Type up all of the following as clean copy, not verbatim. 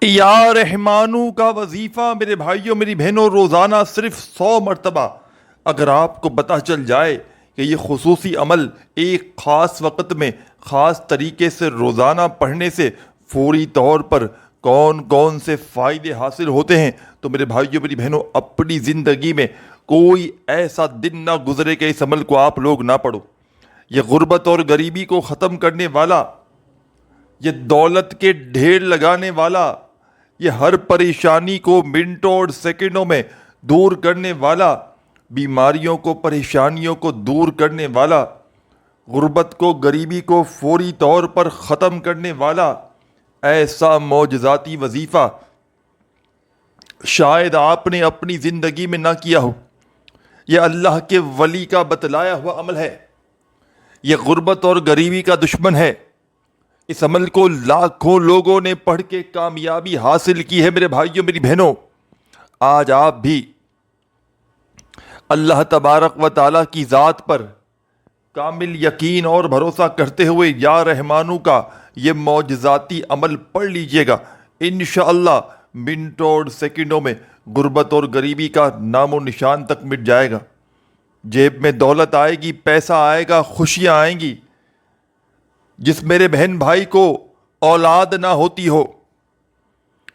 یا رحمانو کا وظیفہ میرے بھائیوں میری بہنوں روزانہ صرف 100 مرتبہ اگر آپ کو پتہ چل جائے کہ یہ خصوصی عمل ایک خاص وقت میں خاص طریقے سے روزانہ پڑھنے سے فوری طور پر کون کون سے فائدے حاصل ہوتے ہیں، تو میرے بھائیوں میری بہنوں اپنی زندگی میں کوئی ایسا دن نہ گزرے کہ اس عمل کو آپ لوگ نہ پڑھو۔ یہ غربت اور غریبی کو ختم کرنے والا، یہ دولت کے ڈھیر لگانے والا، یہ ہر پریشانی کو منٹوں اور سیکنڈوں میں دور کرنے والا، بیماریوں کو پریشانیوں کو دور کرنے والا، غربت کو غریبی کو فوری طور پر ختم کرنے والا ایسا معجزاتی وظیفہ شاید آپ نے اپنی زندگی میں نہ کیا ہو۔ یہ اللہ کے ولی کا بتلایا ہوا عمل ہے، یہ غربت اور غریبی کا دشمن ہے۔ اس عمل کو لاکھوں لوگوں نے پڑھ کے کامیابی حاصل کی ہے۔ میرے بھائیوں میری بہنوں، آج آپ بھی اللہ تبارک و تعالیٰ کی ذات پر کامل یقین اور بھروسہ کرتے ہوئے یا رحمانو کا یہ معجزاتی عمل پڑھ لیجئے گا۔ انشاءاللہ منٹوں اور سیکنڈوں میں غربت اور غریبی کا نام و نشان تک مٹ جائے گا۔ جیب میں دولت آئے گی، پیسہ آئے گا، خوشیاں آئیں گی۔ جس میرے بہن بھائی کو اولاد نہ ہوتی ہو،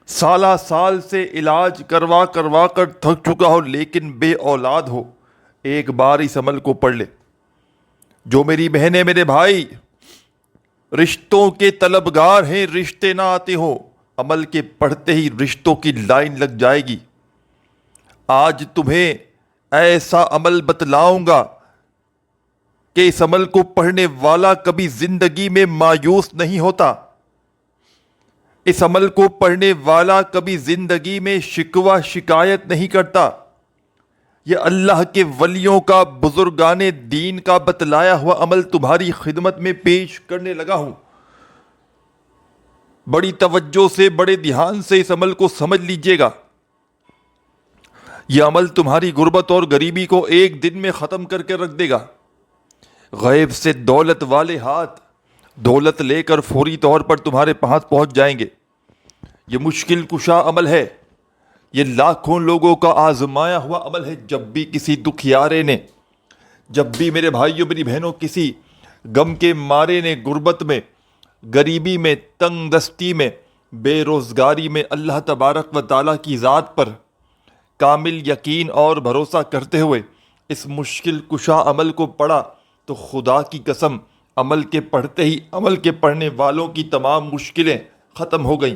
سالہ سال سے علاج کروا کر تھک چکا ہو لیکن بے اولاد ہو، ایک بار اس عمل کو پڑھ لے۔ جو میری بہنیں میرے بھائی رشتوں کے طلبگار ہیں، رشتے نہ آتے ہوں، عمل کے پڑھتے ہی رشتوں کی لائن لگ جائے گی۔ آج تمہیں ایسا عمل بتلاؤں گا کہ اس عمل کو پڑھنے والا کبھی زندگی میں مایوس نہیں ہوتا، اس عمل کو پڑھنے والا کبھی زندگی میں شکوہ شکایت نہیں کرتا۔ یہ اللہ کے ولیوں کا، بزرگان دین کا بتلایا ہوا عمل تمہاری خدمت میں پیش کرنے لگا ہوں۔ بڑی توجہ سے، بڑے دھیان سے اس عمل کو سمجھ لیجئے گا۔ یہ عمل تمہاری غربت اور غریبی کو ایک دن میں ختم کر کے رکھ دے گا۔ غیب سے دولت والے ہاتھ دولت لے کر فوری طور پر تمہارے پاس پہنچ جائیں گے۔ یہ مشکل کشا عمل ہے، یہ لاکھوں لوگوں کا آزمایا ہوا عمل ہے۔ جب بھی کسی دکھیارے نے، جب بھی میرے بھائیوں میری بہنوں کسی غم کے مارے نے غربت میں، غریبی میں، تنگ دستی میں، بے روزگاری میں اللہ تبارک و تعالیٰ کی ذات پر کامل یقین اور بھروسہ کرتے ہوئے اس مشکل کشا عمل کو پڑھا تو خدا کی قسم عمل کے پڑھتے ہی عمل کے پڑھنے والوں کی تمام مشکلیں ختم ہو گئیں۔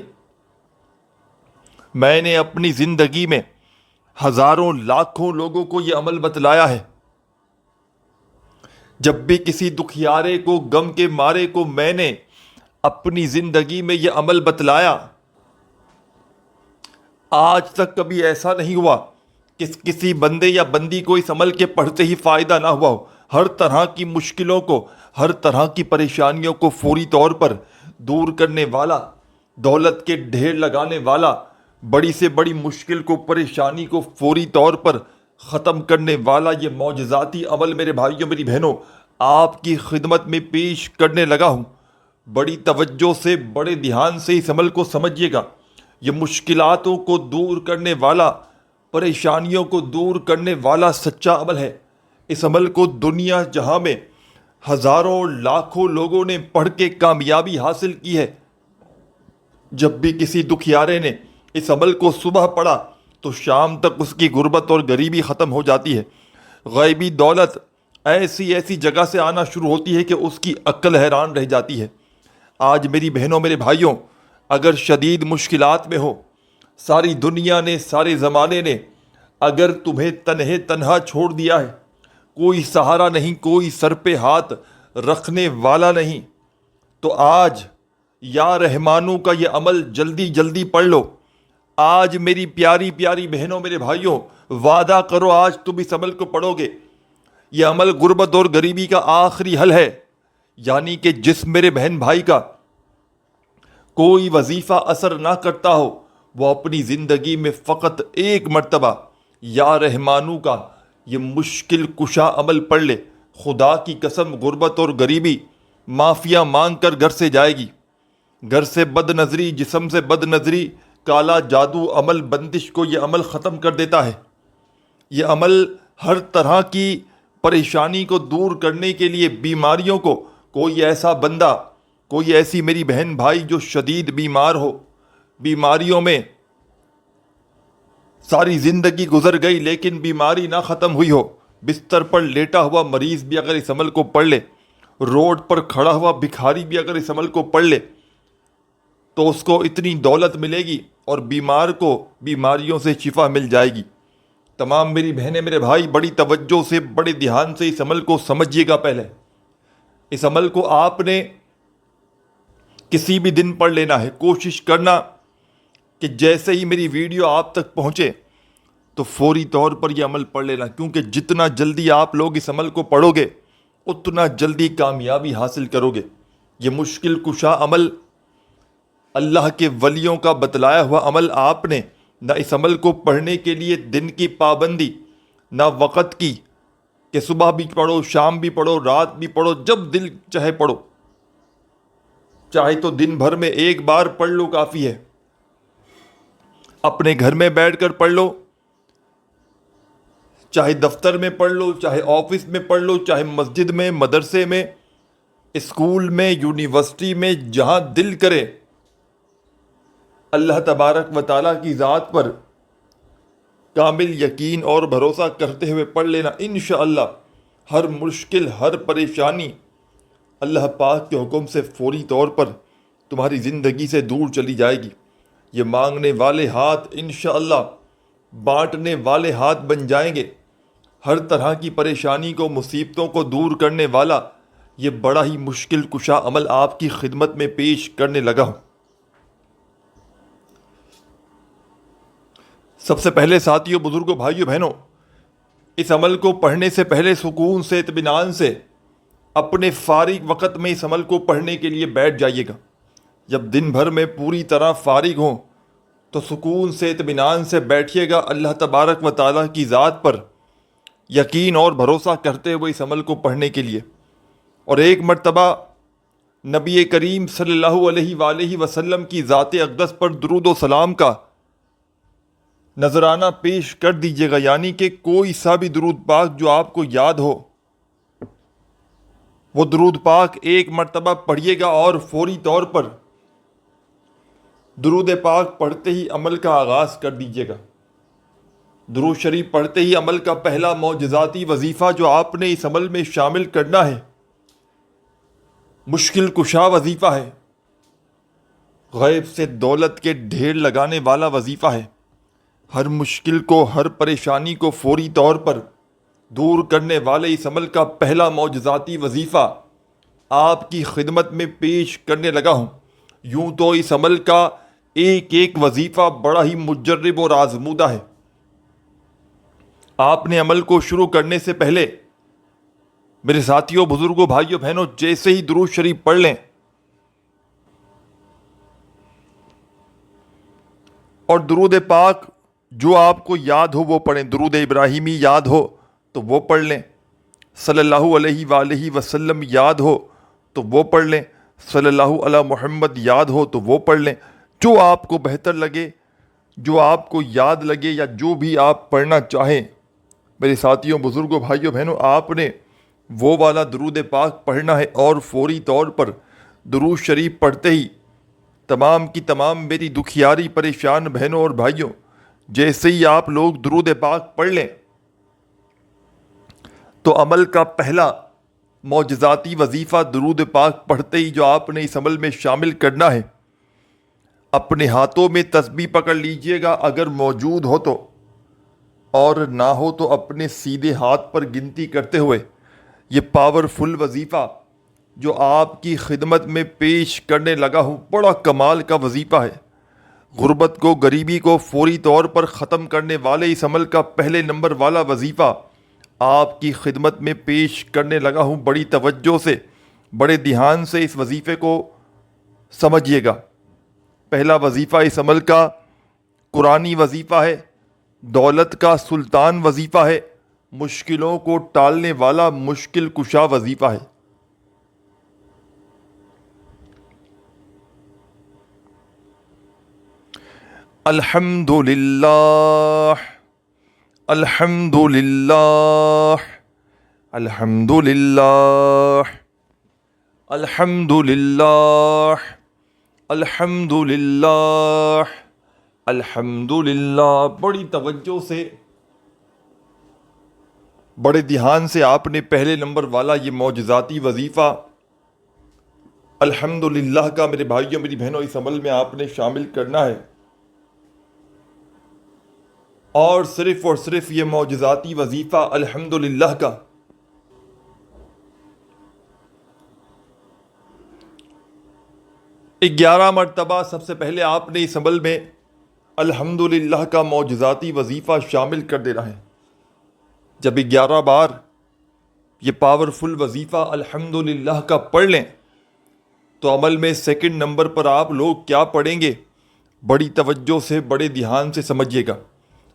میں نے اپنی زندگی میں ہزاروں لاکھوں لوگوں کو یہ عمل بتلایا ہے۔ جب بھی کسی دکھیارے کو، غم کے مارے کو میں نے اپنی زندگی میں یہ عمل بتلایا، آج تک کبھی ایسا نہیں ہوا کہ کسی بندے یا بندی کو اس عمل کے پڑھتے ہی فائدہ نہ ہوا ہو۔ ہر طرح کی مشکلوں کو، ہر طرح کی پریشانیوں کو فوری طور پر دور کرنے والا، دولت کے ڈھیر لگانے والا، بڑی سے بڑی مشکل کو، پریشانی کو فوری طور پر ختم کرنے والا یہ معجزاتی عمل میرے بھائیوں میری بہنوں آپ کی خدمت میں پیش کرنے لگا ہوں۔ بڑی توجہ سے، بڑے دھیان سے اس عمل کو سمجھیے گا۔ یہ مشکلاتوں کو دور کرنے والا، پریشانیوں کو دور کرنے والا سچا عمل ہے۔ اس عمل کو دنیا جہاں میں ہزاروں لاکھوں لوگوں نے پڑھ کے کامیابی حاصل کی ہے۔ جب بھی کسی دکھیارے نے اس عمل کو صبح پڑھا تو شام تک اس کی غربت اور غریبی ختم ہو جاتی ہے۔ غیبی دولت ایسی ایسی جگہ سے آنا شروع ہوتی ہے کہ اس کی عقل حیران رہ جاتی ہے۔ آج میری بہنوں میرے بھائیوں اگر شدید مشکلات میں ہو، ساری دنیا نے، سارے زمانے نے اگر تمہیں تنہا چھوڑ دیا ہے، کوئی سہارا نہیں، کوئی سر پہ ہاتھ رکھنے والا نہیں، تو آج یا رحمانو کا یہ عمل جلدی جلدی پڑھ لو۔ آج میری پیاری پیاری بہنوں میرے بھائیوں وعدہ کرو آج تم اس عمل کو پڑھو گے۔ یہ عمل غربت اور غریبی کا آخری حل ہے، یعنی کہ جس میرے بہن بھائی کا کوئی وظیفہ اثر نہ کرتا ہو، وہ اپنی زندگی میں فقط ایک مرتبہ یا رحمانو کا یہ مشکل کشا عمل پڑھ لے۔ خدا کی قسم غربت اور غریبی معافیا مانگ کر گھر سے جائے گی۔ گھر سے بد نظری، جسم سے بد نظری، کالا جادو عمل بندش کو یہ عمل ختم کر دیتا ہے۔ یہ عمل ہر طرح کی پریشانی کو دور کرنے کے لیے، بیماریوں کو، کوئی ایسا بندہ، کوئی ایسی میری بہن بھائی جو شدید بیمار ہو، بیماریوں میں ساری زندگی گزر گئی لیکن بیماری نہ ختم ہوئی ہو، بستر پر لیٹا ہوا مریض بھی اگر اس عمل کو پڑھ لے، روڈ پر کھڑا ہوا بھکاری بھی اگر اس عمل کو پڑھ لے تو اس کو اتنی دولت ملے گی اور بیمار کو بیماریوں سے شفا مل جائے گی۔ تمام میری بہنیں، میرے بھائی، بڑی توجہ سے، بڑے دھیان سے اس عمل کو سمجھیے گا۔ پہلے اس عمل کو آپ نے کسی بھی دن پڑھ لینا ہے۔ کوشش کرنا کہ جیسے ہی میری ویڈیو آپ تک پہنچے تو فوری طور پر یہ عمل پڑھ لینا، کیونکہ جتنا جلدی آپ لوگ اس عمل کو پڑھو گے اتنا جلدی کامیابی حاصل کرو گے۔ یہ مشکل کشا عمل، اللہ کے ولیوں کا بتلایا ہوا عمل، آپ نے نہ اس عمل کو پڑھنے کے لیے دن کی پابندی، نہ وقت کی کہ صبح بھی پڑھو، شام بھی پڑھو، رات بھی پڑھو، جب دل چاہے پڑھو، چاہے تو دن بھر میں ایک بار پڑھ لو کافی ہے، اپنے گھر میں بیٹھ کر پڑھ لو، چاہے دفتر میں پڑھ لو، چاہے آفس میں پڑھ لو، چاہے مسجد میں، مدرسے میں، اسکول میں، یونیورسٹی میں، جہاں دل کرے اللہ تبارک و تعالیٰ کی ذات پر کامل یقین اور بھروسہ کرتے ہوئے پڑھ لینا۔ انشاءاللہ ہر مشکل، ہر پریشانی اللہ پاک کے حکم سے فوری طور پر تمہاری زندگی سے دور چلی جائے گی۔ یہ مانگنے والے ہاتھ انشاءاللہ بانٹنے والے ہاتھ بن جائیں گے۔ ہر طرح کی پریشانی کو، مصیبتوں کو دور کرنے والا یہ بڑا ہی مشکل کشا عمل آپ کی خدمت میں پیش کرنے لگا ہوں۔ سب سے پہلے ساتھیوں، بزرگوں، بھائیوں، بہنوں، اس عمل کو پڑھنے سے پہلے سکون سے، اطمینان سے اپنے فارغ وقت میں اس عمل کو پڑھنے کے لیے بیٹھ جائیے گا۔ جب دن بھر میں پوری طرح فارغ ہوں تو سکون سے، اطمینان سے بیٹھیے گا، اللہ تبارک و تعالیٰ کی ذات پر یقین اور بھروسہ کرتے ہوئے اس عمل کو پڑھنے کے لیے۔ اور ایک مرتبہ نبی کریم صلی اللہ علیہ وآلہ وسلم کی ذات اقدس پر درود و سلام کا نذرانہ پیش کر دیجیے گا، یعنی کہ کوئی سا بھی درود پاک جو آپ کو یاد ہو وہ درود پاک ایک مرتبہ پڑھیے گا، اور فوری طور پر درود پاک پڑھتے ہی عمل کا آغاز کر دیجیے گا۔ درود شریف پڑھتے ہی عمل کا پہلا معجزاتی وظیفہ جو آپ نے اس عمل میں شامل کرنا ہے، مشکل کشا وظیفہ ہے، غیب سے دولت کے ڈھیر لگانے والا وظیفہ ہے۔ ہر مشکل کو، ہر پریشانی کو فوری طور پر دور کرنے والے اس عمل کا پہلا معجزاتی وظیفہ آپ کی خدمت میں پیش کرنے لگا ہوں۔ یوں تو اس عمل کا ایک ایک وظیفہ بڑا ہی مجرب اور آزمودہ ہے۔ آپ نے عمل کو شروع کرنے سے پہلے میرے ساتھیوں، بزرگوں، بھائیوں، بہنوں، جیسے ہی درود شریف پڑھ لیں اور درود پاک جو آپ کو یاد ہو وہ پڑھیں، درود ابراہیمی یاد ہو تو وہ پڑھ لیں، صلی اللہ علیہ وآلہ وسلم یاد ہو تو وہ پڑھ لیں، صلی اللہ علی محمد یاد ہو تو وہ پڑھ لیں، جو آپ کو بہتر لگے، جو آپ کو یاد لگے، یا جو بھی آپ پڑھنا چاہیں۔ میرے ساتھیوں، بزرگوں، بھائیوں، بہنوں، آپ نے وہ والا درود پاک پڑھنا ہے، اور فوری طور پر درود شریف پڑھتے ہی تمام کی تمام میری دکھیاری پریشان بہنوں اور بھائیوں، جیسے ہی آپ لوگ درود پاک پڑھ لیں تو عمل کا پہلا معجزاتی وظیفہ درود پاک پڑھتے ہی جو آپ نے اس عمل میں شامل کرنا ہے، اپنے ہاتھوں میں تسبیح پکڑ لیجئے گا اگر موجود ہو تو، اور نہ ہو تو اپنے سیدھے ہاتھ پر گنتی کرتے ہوئے یہ پاورفل وظیفہ جو آپ کی خدمت میں پیش کرنے لگا ہوں، بڑا کمال کا وظیفہ ہے۔ غربت کو، غریبی کو فوری طور پر ختم کرنے والے اس عمل کا پہلے نمبر والا وظیفہ آپ کی خدمت میں پیش کرنے لگا ہوں۔ بڑی توجہ سے، بڑے دھیان سے اس وظیفے کو سمجھیے گا۔ پہلا وظیفہ اس عمل کا قرآنی وظیفہ ہے، دولت کا سلطان وظیفہ ہے، مشکلوں کو ٹالنے والا مشکل کشا وظیفہ ہے۔ الحمد للہ، الحمد للہ، الحمد للہ، الحمد للہ، الحمد للہ، الحمد للہ۔ بڑی توجہ سے، بڑے دھیان سے آپ نے پہلے نمبر والا یہ معجزاتی وظیفہ الحمد للہ کا میرے بھائیوں میری بہنوں اس عمل میں آپ نے شامل کرنا ہے، اور صرف یہ معجزاتی وظیفہ الحمد للہ کا 11 مرتبہ سب سے پہلے آپ نے اس عمل میں الحمد للہ کا معجزاتی وظیفہ شامل کر دینا ہے۔ جب 11 بار یہ پاورفل وظیفہ الحمد للہ کا پڑھ لیں تو عمل میں سیکنڈ نمبر پر آپ لوگ کیا پڑھیں گے، بڑی توجہ سے بڑے دھیان سے سمجھیے گا۔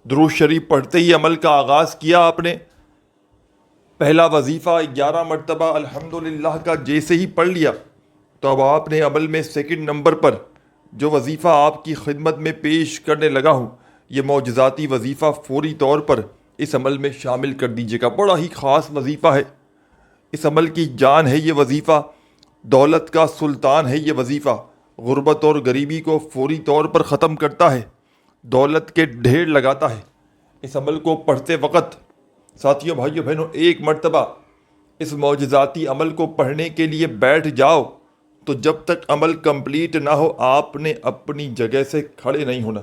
درود شریف پڑھتے ہی عمل کا آغاز کیا آپ نے، پہلا وظیفہ 11 مرتبہ الحمد للہ کا جیسے ہی پڑھ لیا تو اب آپ نے عمل میں سیکنڈ نمبر پر جو وظیفہ آپ کی خدمت میں پیش کرنے لگا ہوں، یہ معجزاتی وظیفہ فوری طور پر اس عمل میں شامل کر دیجیے گا۔ بڑا ہی خاص وظیفہ ہے، اس عمل کی جان ہے یہ وظیفہ، دولت کا سلطان ہے یہ وظیفہ، غربت اور غریبی کو فوری طور پر ختم کرتا ہے، دولت کے ڈھیر لگاتا ہے۔ اس عمل کو پڑھتے وقت ساتھیوں بھائیوں بہنوں ایک مرتبہ اس معجزاتی عمل کو پڑھنے کے لیے بیٹھ جاؤ تو جب تک عمل کمپلیٹ نہ ہو آپ نے اپنی جگہ سے کھڑے نہیں ہونا،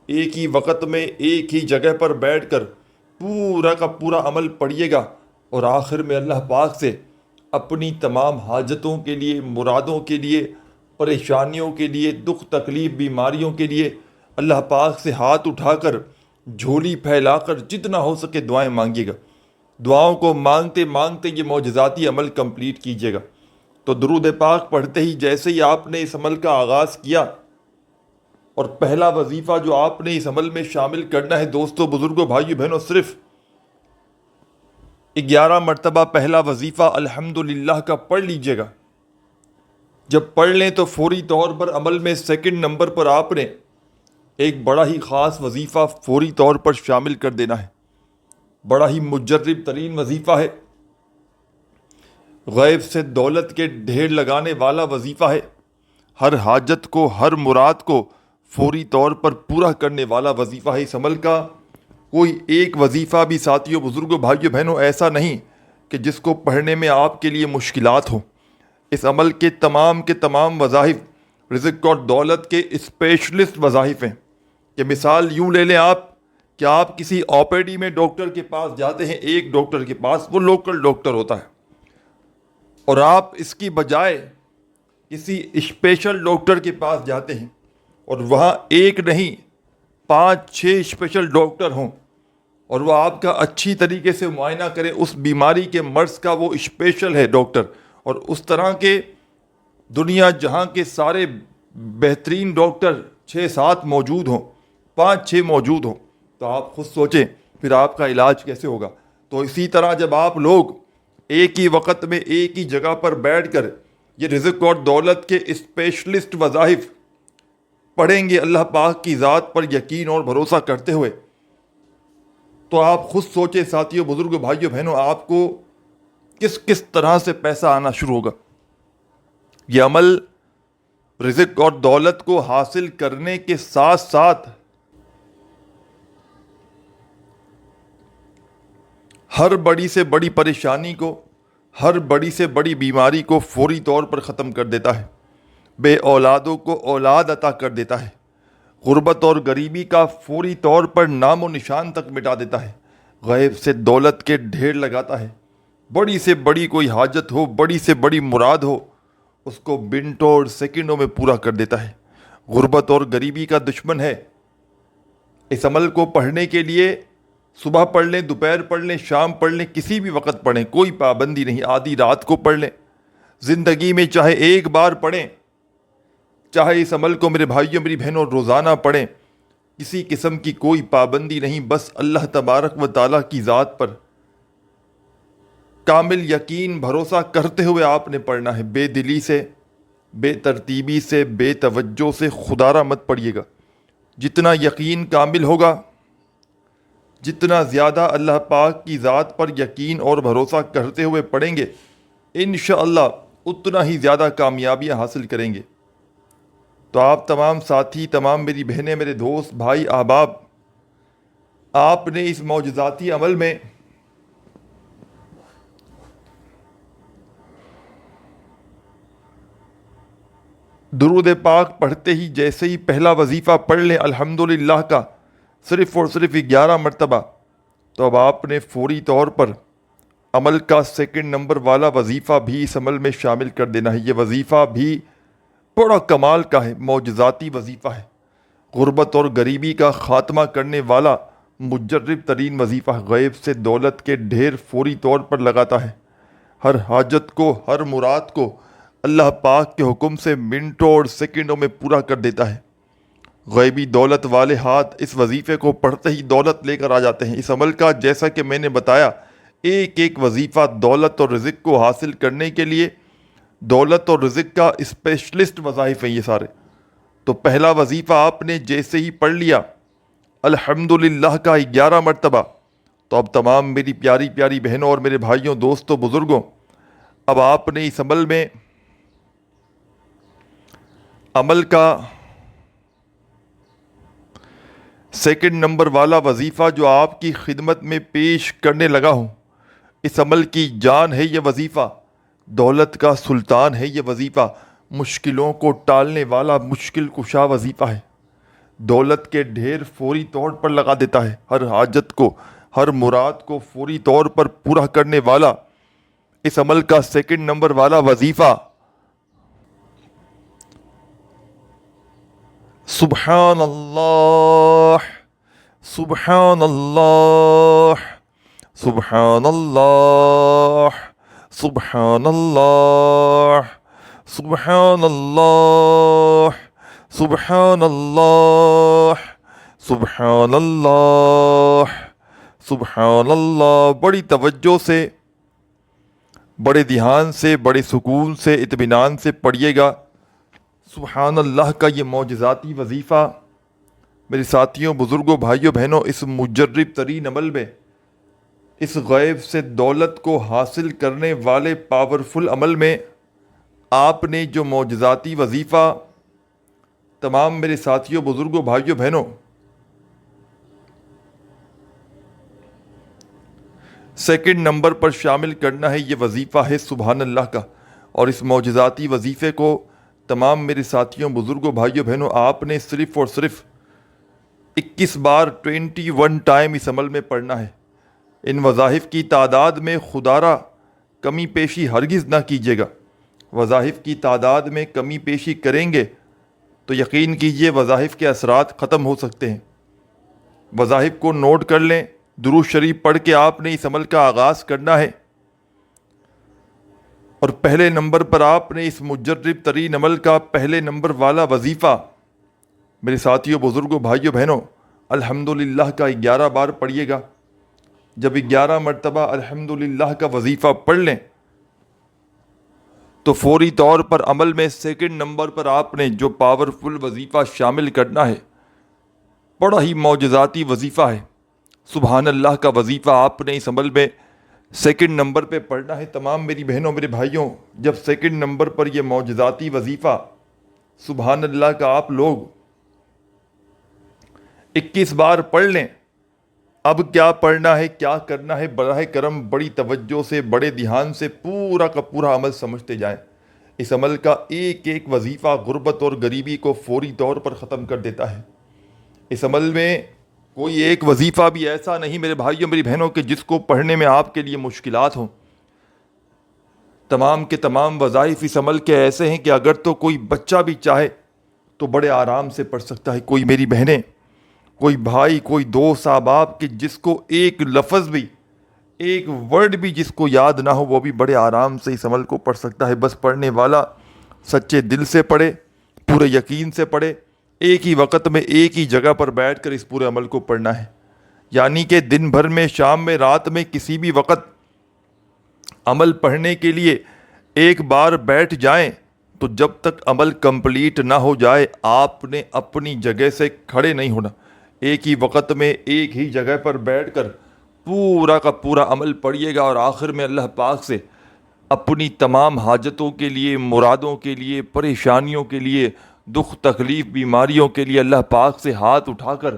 ایک ہی وقت میں ایک ہی جگہ پر بیٹھ کر پورا کا پورا عمل پڑھیے گا، اور آخر میں اللہ پاک سے اپنی تمام حاجتوں کے لیے، مرادوں کے لیے، پریشانیوں کے لیے، دکھ تکلیف بیماریوں کے لیے اللہ پاک سے ہاتھ اٹھا کر جھولی پھیلا کر جتنا ہو سکے دعائیں مانگیے گا۔ دعاؤں کو مانگتے مانگتے یہ معجزاتی عمل کمپلیٹ کیجیے گا۔ تو درود پاک پڑھتے ہی جیسے ہی آپ نے اس عمل کا آغاز کیا، اور پہلا وظیفہ جو آپ نے اس عمل میں شامل کرنا ہے دوستوں بزرگوں بھائیو بہنوں، صرف 11 مرتبہ پہلا وظیفہ الحمد للہ کا پڑھ لیجیے گا۔ جب پڑھ لیں تو فوری طور پر عمل میں سیکنڈ نمبر پر آپ نے ایک بڑا ہی خاص وظیفہ فوری طور پر شامل کر دینا ہے، بڑا ہی مجرب ترین وظیفہ ہے، غیب سے دولت کے ڈھیر لگانے والا وظیفہ ہے، ہر حاجت کو، ہر مراد کو فوری طور پر پورا کرنے والا وظیفہ ہے۔ اس عمل کا کوئی ایک وظیفہ بھی ساتھیوں بزرگوں بھائیوں بہنوں ایسا نہیں کہ جس کو پڑھنے میں آپ کے لیے مشکلات ہوں۔ اس عمل کے تمام وظائف رزق اور دولت کے اسپیشلسٹ وظائف ہیں، کہ مثال یوں لے لیں آپ کہ آپ کسی او پی ڈی میں ڈاکٹر کے پاس جاتے ہیں، ایک ڈاکٹر کے پاس، وہ لوکل ڈاکٹر ہوتا ہے، اور آپ اس کی بجائے کسی اسپیشل ڈاکٹر کے پاس جاتے ہیں اور وہاں ایک نہیں 5-6 اسپیشل ڈاکٹر ہوں، اور وہ آپ کا اچھی طریقے سے معائنہ کرے، اس بیماری کے مرض کا وہ اسپیشل ہے ڈاکٹر، اور اس طرح کے دنیا جہاں کے سارے بہترین ڈاکٹر 6-7 موجود ہوں، 5-6 موجود ہوں، تو آپ خود سوچیں پھر آپ کا علاج کیسے ہوگا۔ تو اسی طرح جب آپ لوگ ایک ہی وقت میں ایک ہی جگہ پر بیٹھ کر یہ رزق اور دولت کے اسپیشلسٹ وظائف پڑھیں گے اللہ پاک کی ذات پر یقین اور بھروسہ کرتے ہوئے، تو آپ خود سوچیں ساتھیوں بزرگوں بھائیوں بہنوں آپ کو کس طرح سے پیسہ آنا شروع ہوگا۔ یہ عمل رزق اور دولت کو حاصل کرنے کے ساتھ ساتھ ہر بڑی سے بڑی پریشانی کو، ہر بڑی سے بڑی بیماری کو فوری طور پر ختم کر دیتا ہے، بے اولادوں کو اولاد عطا کر دیتا ہے، غربت اور غریبی کا فوری طور پر نام و نشان تک مٹا دیتا ہے، غیب سے دولت کے ڈھیر لگاتا ہے، بڑی سے بڑی کوئی حاجت ہو، بڑی سے بڑی مراد ہو، اس کو منٹوں اور سیکنڈوں میں پورا کر دیتا ہے، غربت اور غریبی کا دشمن ہے۔ اس عمل کو پڑھنے کے لیے صبح پڑھ لیں، دوپہر پڑھ لیں، شام پڑھ لیں، کسی بھی وقت پڑھیں، کوئی پابندی نہیں، آدھی رات کو پڑھ لیں، زندگی میں چاہے ایک بار پڑھیں، چاہے اس عمل کو میرے بھائیوں میری بہنوں روزانہ پڑھیں، کسی قسم کی کوئی پابندی نہیں، بس اللہ تبارک و تعالیٰ کی ذات پر کامل یقین بھروسہ کرتے ہوئے آپ نے پڑھنا ہے، بے دلی سے، بے ترتیبی سے، بے توجہ سے، خدا را مت پڑھیے گا۔ جتنا یقین کامل ہوگا، جتنا زیادہ اللہ پاک کی ذات پر یقین اور بھروسہ کرتے ہوئے پڑھیں گے، انشاءاللہ اتنا ہی زیادہ کامیابیاں حاصل کریں گے۔ تو آپ تمام ساتھی، تمام میری بہنیں، میرے دوست، بھائی، احباب، آپ نے اس معجزاتی عمل میں درود پاک پڑھتے ہی جیسے ہی پہلا وظیفہ پڑھ لیں الحمدللہ کا صرف اور صرف 11 مرتبہ، تو اب آپ نے فوری طور پر عمل کا سیکنڈ نمبر والا وظیفہ بھی اس عمل میں شامل کر دینا ہے۔ یہ وظیفہ بھی بڑا کمال کا ہے، معجزاتی وظیفہ ہے، غربت اور غریبی کا خاتمہ کرنے والا مجرب ترین وظیفہ، غیب سے دولت کے ڈھیر فوری طور پر لگاتا ہے، ہر حاجت کو، ہر مراد کو اللہ پاک کے حکم سے منٹوں اور سیکنڈوں میں پورا کر دیتا ہے۔ غیبی دولت والے ہاتھ اس وظیفے کو پڑھتے ہی دولت لے کر آ جاتے ہیں۔ اس عمل کا، جیسا کہ میں نے بتایا، ایک ایک وظیفہ دولت اور رزق کو حاصل کرنے کے لیے، دولت اور رزق کا اسپیشلسٹ وظائف ہیں یہ سارے۔ تو پہلا وظیفہ آپ نے جیسے ہی پڑھ لیا الحمدللہ کا 11 مرتبہ، تو اب تمام میری پیاری پیاری بہنوں اور میرے بھائیوں، دوستوں، بزرگوں، اب آپ نے اس عمل میں عمل کا سیکنڈ نمبر والا وظیفہ جو آپ کی خدمت میں پیش کرنے لگا ہوں، اس عمل کی جان ہے یہ وظیفہ، دولت کا سلطان ہے یہ وظیفہ، مشکلوں کو ٹالنے والا مشکل کشا وظیفہ ہے، دولت کے ڈھیر فوری طور پر لگا دیتا ہے، ہر حاجت کو، ہر مراد کو فوری طور پر پورا کرنے والا اس عمل کا سیکنڈ نمبر والا وظیفہ سبحان اللہ، سبحان اللہ، سبحان اللہ، سبحان اللہ، سبحان اللہ، سبحان اللہ، سبحان اللہ، سبحان اللہ۔ بڑی توجہ سے، بڑے دھیان سے، بڑے سکون سے، اطمینان سے پڑھیے گا سبحان اللہ کا یہ معجزاتی وظیفہ۔ میرے ساتھیوں، بزرگوں، بھائیوں، بہنوں، اس مجرب ترین عمل میں، اس غیب سے دولت کو حاصل کرنے والے پاورفل عمل میں، آپ نے جو معجزاتی وظیفہ تمام میرے ساتھیوں، بزرگوں، بھائیوں، بہنوں سیکنڈ نمبر پر شامل کرنا ہے، یہ وظیفہ ہے سبحان اللہ کا۔ اور اس معجزاتی وظیفے کو تمام میرے ساتھیوں، بزرگوں، بھائیوں، بہنوں، آپ نے صرف اور صرف 21 بار 21 ٹائم اس عمل میں پڑھنا ہے۔ ان وظائف کی تعداد میں خدا را کمی پیشی ہرگز نہ کیجیے گا۔ وظائف کی تعداد میں کمی پیشی کریں گے تو یقین کیجیے وظائف کے اثرات ختم ہو سکتے ہیں۔ وظائف کو نوٹ کر لیں، درود شریف پڑھ کے آپ نے اس عمل کا آغاز کرنا ہے، اور پہلے نمبر پر آپ نے اس مجرب ترین عمل کا پہلے نمبر والا وظیفہ میرے ساتھیوں، بزرگوں، بھائیوں، بہنوں الحمدللہ کا 11 بار پڑھیے گا۔ جب 11 مرتبہ الحمدللہ کا وظیفہ پڑھ لیں تو فوری طور پر عمل میں سیکنڈ نمبر پر آپ نے جو پاورفل وظیفہ شامل کرنا ہے، بڑا ہی معجزاتی وظیفہ ہے سبحان اللہ کا وظیفہ، آپ نے اس عمل میں سیکنڈ نمبر پہ پڑھنا ہے۔ تمام میری بہنوں، میرے بھائیوں، جب سیکنڈ نمبر پر یہ معجزاتی وظیفہ سبحان اللہ کا آپ لوگ 21 بار پڑھ لیں، اب کیا پڑھنا ہے، کیا کرنا ہے، براہ کرم بڑی توجہ سے، بڑے دھیان سے پورا کا پورا عمل سمجھتے جائیں۔ اس عمل کا ایک ایک وظیفہ غربت اور غریبی کو فوری طور پر ختم کر دیتا ہے۔ اس عمل میں کوئی ایک وظیفہ بھی ایسا نہیں میرے بھائیوں، میری بہنوں، کہ جس کو پڑھنے میں آپ کے لیے مشکلات ہوں۔ تمام کے تمام وظائف اس عمل کے ایسے ہیں کہ اگر تو کوئی بچہ بھی چاہے تو بڑے آرام سے پڑھ سکتا ہے۔ کوئی میری بہنیں، کوئی بھائی، کوئی دوست، احباب کہ جس کو ایک لفظ بھی، ایک ورڈ بھی جس کو یاد نہ ہو، وہ بھی بڑے آرام سے اس عمل کو پڑھ سکتا ہے۔ بس پڑھنے والا سچے دل سے پڑھے، پورے یقین سے پڑھے، ایک ہی وقت میں ایک ہی جگہ پر بیٹھ کر اس پورے عمل کو پڑھنا ہے۔ یعنی کہ دن بھر میں، شام میں، رات میں، کسی بھی وقت عمل پڑھنے کے لیے ایک بار بیٹھ جائیں تو جب تک عمل کمپلیٹ نہ ہو جائے آپ نے اپنی جگہ سے کھڑے نہیں ہونا. ایک ہی وقت میں ایک ہی جگہ پر بیٹھ کر پورا کا پورا عمل پڑھیے گا اور آخر میں اللہ پاک سے اپنی تمام حاجتوں کے لیے، مرادوں کے لیے، پریشانیوں کے لیے، دکھ تکلیف بیماریوں کے لیے اللہ پاک سے ہاتھ اٹھا کر،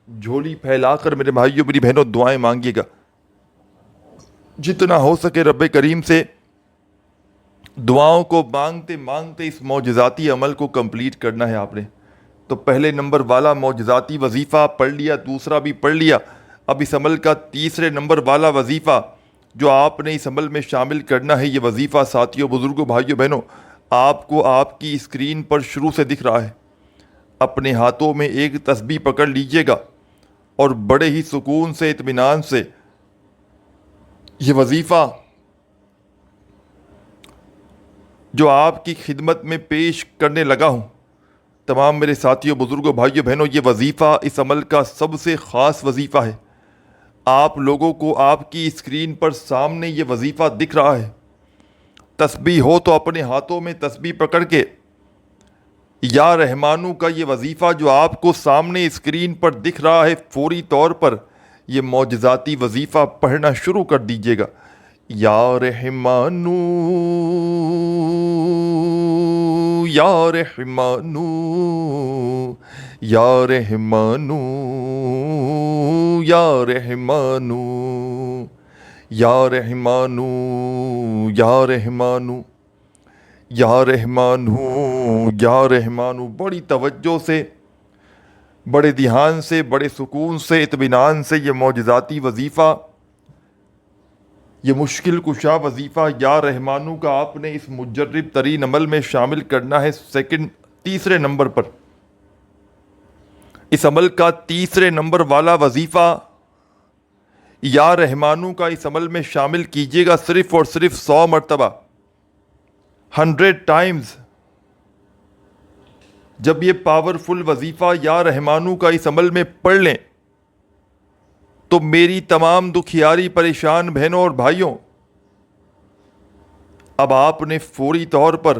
جھولی پھیلا کر میرے بھائیوں میری بہنوں دعائیں مانگیے گا. جتنا ہو سکے رب کریم سے دعاؤں کو مانگتے مانگتے اس معجزاتی عمل کو کمپلیٹ کرنا ہے آپ نے. تو پہلے نمبر والا معجزاتی وظیفہ پڑھ لیا، دوسرا بھی پڑھ لیا. اب اس عمل کا تیسرے نمبر والا وظیفہ جو آپ نے اس عمل میں شامل کرنا ہے، یہ وظیفہ ساتھیوں، بزرگوں، بھائیوں، بہنوں، آپ کو آپ کی اسکرین پر شروع سے دکھ رہا ہے. اپنے ہاتھوں میں ایک تسبیح پکڑ لیجئے گا اور بڑے ہی سکون سے، اطمینان سے یہ وظیفہ جو آپ کی خدمت میں پیش کرنے لگا ہوں. تمام میرے ساتھیوں، بزرگوں، بھائیوں، بہنوں، یہ وظیفہ اس عمل کا سب سے خاص وظیفہ ہے. آپ لوگوں کو آپ کی اسکرین پر سامنے یہ وظیفہ دکھ رہا ہے. تسبیح ہو تو اپنے ہاتھوں میں تسبیح پکڑ کے یا رحمانو کا یہ وظیفہ جو آپ کو سامنے اسکرین پر دکھ رہا ہے، فوری طور پر یہ معجزاتی وظیفہ پڑھنا شروع کر دیجیے گا. یا رحمانو یا رحمانو یا رحمانو یا رحمانو یا رحمانو یا رحمانو یا رحمانو یا رحمانو. بڑی توجہ سے، بڑے دھیان سے، بڑے سکون سے، اطمینان سے یہ معجزاتی وظیفہ، یہ مشکل کشا وظیفہ یا رحمانو کا آپ نے اس مجرب ترین عمل میں شامل کرنا ہے. تیسرے نمبر پر اس عمل کا تیسرے نمبر والا وظیفہ یا رحمانو کا اس عمل میں شامل کیجیے گا صرف اور صرف 100 مرتبہ، 100 ٹائمز. جب یہ پاورفل وظیفہ یا رحمانو کا اس عمل میں پڑھ لیں تو میری تمام دکھیاری پریشان بہنوں اور بھائیوں، اب آپ نے فوری طور پر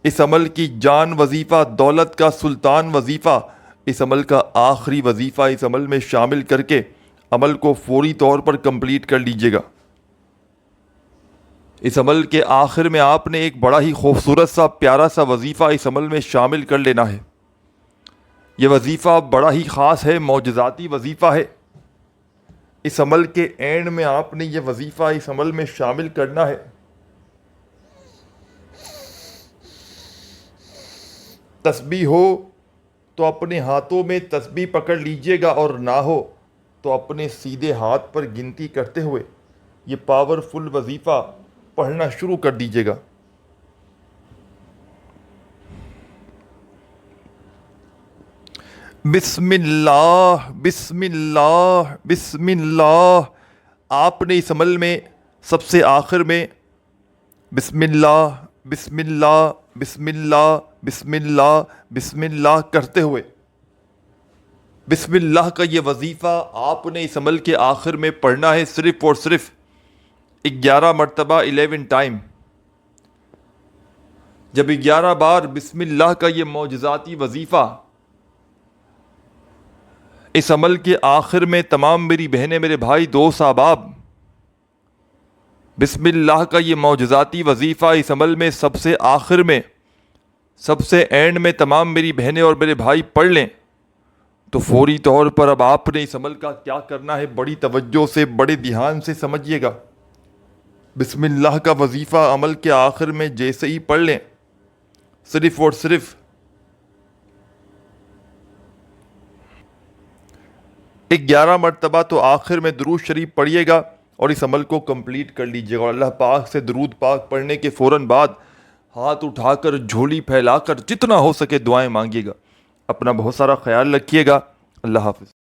اس عمل کی جان وظیفہ، دولت کا سلطان وظیفہ، اس عمل کا آخری وظیفہ اس عمل میں شامل کر کے عمل کو فوری طور پر کمپلیٹ کر لیجیے گا. اس عمل کے آخر میں آپ نے ایک بڑا ہی خوبصورت سا پیارا سا وظیفہ اس عمل میں شامل کر لینا ہے. یہ وظیفہ بڑا ہی خاص ہے، معجزاتی وظیفہ ہے. اس عمل کے اینڈ میں آپ نے یہ وظیفہ اس عمل میں شامل کرنا ہے. تسبیح ہو تو اپنے ہاتھوں میں تسبیح پکڑ لیجئے گا اور نہ ہو تو اپنے سیدھے ہاتھ پر گنتی کرتے ہوئے یہ پاورفل وظیفہ پڑھنا شروع کر دیجئے گا. بسم اللہ بسم اللہ بسم اللہ. آپ نے اس عمل میں سب سے آخر میں بسم اللہ بسم اللہ بسم اللہ بسم اللہ بسم اللہ کرتے ہوئے بسم اللہ کا یہ وظیفہ آپ نے اس عمل کے آخر میں پڑھنا ہے صرف اور صرف 11 مرتبہ، 11 ٹائم. جب 11 بار بسم اللہ کا یہ معجزاتی وظیفہ اس عمل کے آخر میں تمام میری بہنیں، میرے بھائی، دوست، احباب، بسم اللہ کا یہ معجزاتی وظیفہ اس عمل میں سب سے آخر میں، سب سے اینڈ میں تمام میری بہنیں اور میرے بھائی پڑھ لیں تو فوری طور پر اب آپ نے اس عمل کا کیا کرنا ہے، بڑی توجہ سے، بڑے دھیان سے سمجھیے گا. بسم اللہ کا وظیفہ عمل کے آخر میں جیسے ہی پڑھ لیں، صرف اور صرف 11 مرتبہ تو آخر میں درود شریف پڑھیے گا اور اس عمل کو کمپلیٹ کر لیجیے گا. اور اللہ پاک سے درود پاک پڑھنے کے فوراً بعد ہاتھ اٹھا کر، جھولی پھیلا کر جتنا ہو سکے دعائیں مانگیے گا. اپنا بہت سارا خیال رکھیے گا. اللہ حافظ.